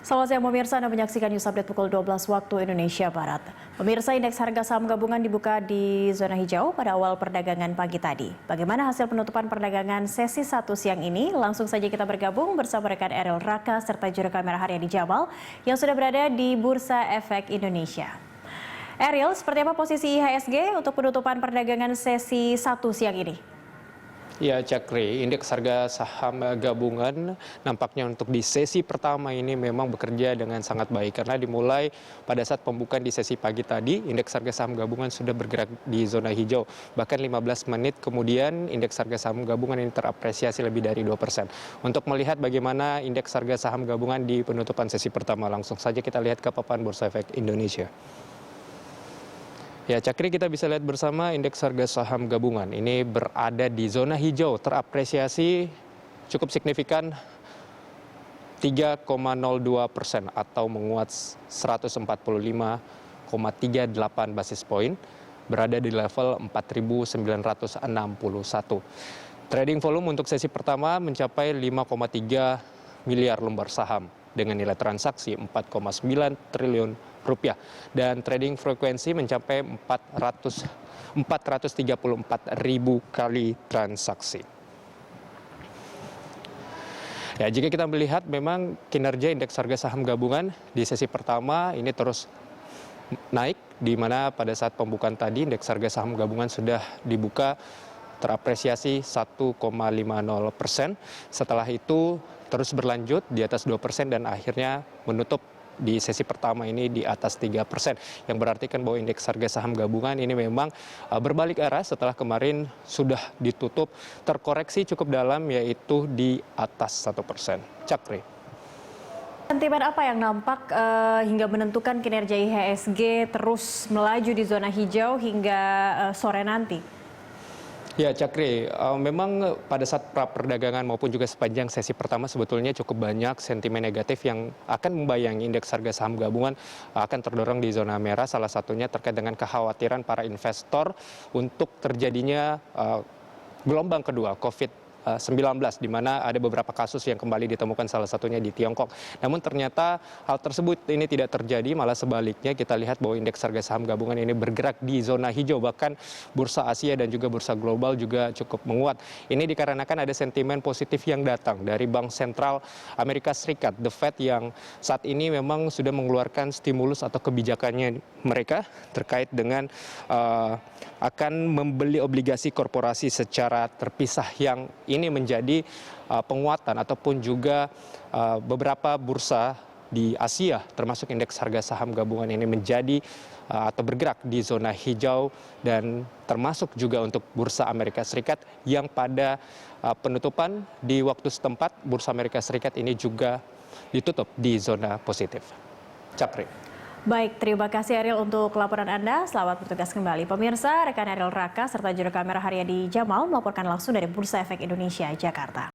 Selamat siang pemirsa, Anda menyaksikan News Update pukul 12 waktu Indonesia Barat. Pemirsa, indeks harga saham gabungan dibuka di zona hijau pada awal perdagangan pagi tadi. Bagaimana hasil penutupan perdagangan sesi 1 siang ini? Langsung saja kita bergabung bersama rekan Ariel Raka serta juru kamera Haryadi Jamal yang sudah berada di Bursa Efek Indonesia. Ariel, seperti apa posisi IHSG untuk penutupan perdagangan sesi 1 siang ini? Ya, Cakri, indeks harga saham gabungan nampaknya untuk di sesi pertama ini memang bekerja dengan sangat baik karena dimulai pada saat pembukaan di sesi pagi tadi, indeks harga saham gabungan sudah bergerak di zona hijau. Bahkan 15 menit kemudian indeks harga saham gabungan ini terapresiasi lebih dari 2%. Untuk melihat bagaimana indeks harga saham gabungan di penutupan sesi pertama, langsung saja kita lihat ke papan Bursa Efek Indonesia. Ya, Cakri, kita bisa lihat bersama indeks harga saham gabungan ini berada di zona hijau, terapresiasi cukup signifikan 3,02% atau menguat 145,38 basis poin, berada di level 4.961. Trading volume untuk sesi pertama mencapai 5,3 miliar lembar saham dengan nilai transaksi 4,9 triliun rupiah dan trading frekuensi mencapai 434 ribu kali transaksi. Ya, jika kita melihat memang kinerja indeks harga saham gabungan di sesi pertama ini terus naik, di mana pada saat pembukaan tadi indeks harga saham gabungan sudah dibuka terapresiasi 1,50%. Setelah itu terus berlanjut di atas 2% dan akhirnya menutup di sesi pertama ini di atas 3%, yang berarti kan bahwa indeks harga saham gabungan ini memang berbalik arah setelah kemarin sudah ditutup terkoreksi cukup dalam, yaitu di atas 1%. Cakri. Sentimen apa yang nampak hingga menentukan kinerja IHSG terus melaju di zona hijau hingga sore nanti? Ya, Cakri, memang pada saat pra perdagangan maupun juga sepanjang sesi pertama sebetulnya cukup banyak sentimen negatif yang akan membayangi indeks harga saham gabungan akan terdorong di zona merah, salah satunya terkait dengan kekhawatiran para investor untuk terjadinya gelombang kedua COVID-19, di mana ada beberapa kasus yang kembali ditemukan, salah satunya di Tiongkok. Namun ternyata hal tersebut ini tidak terjadi, malah sebaliknya kita lihat bahwa indeks harga saham gabungan ini bergerak di zona hijau, bahkan bursa Asia dan juga bursa global juga cukup menguat. Ini dikarenakan ada sentimen positif yang datang dari Bank Sentral Amerika Serikat, The Fed, yang saat ini memang sudah mengeluarkan stimulus atau kebijakannya mereka terkait dengan akan membeli obligasi korporasi secara terpisah, yang ini menjadi penguatan ataupun juga beberapa bursa di Asia termasuk indeks harga saham gabungan ini menjadi atau bergerak di zona hijau, dan termasuk juga untuk bursa Amerika Serikat yang pada penutupan di waktu setempat bursa Amerika Serikat ini juga ditutup di zona positif. Cakri. Baik, terima kasih Ariel untuk laporan Anda. Selamat bertugas kembali. Pemirsa, rekan Ariel Raka serta juru kamera Haryadi Jamal melaporkan langsung dari Bursa Efek Indonesia, Jakarta.